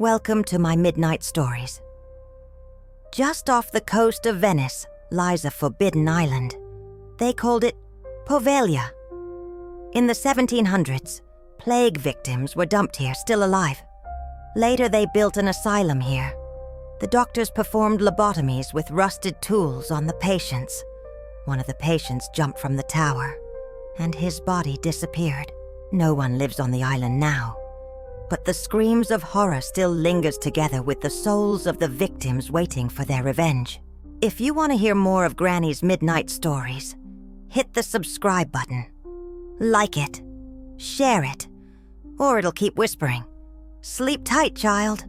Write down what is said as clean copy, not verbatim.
Welcome to my midnight stories. Just off the coast of Venice lies a forbidden island. They called it Poveglia. In the 1700s, plague victims were dumped here, still alive. Later, they built an asylum here. The doctors performed lobotomies with rusted tools on the patients. One of the patients jumped from the tower, and his body disappeared. No one lives on the island now, but the screams of horror still lingers together with the souls of the victims waiting for their revenge. If you want to hear more of Granny's midnight stories, hit the subscribe button. Like it, share it, or it'll keep whispering. Sleep tight, child.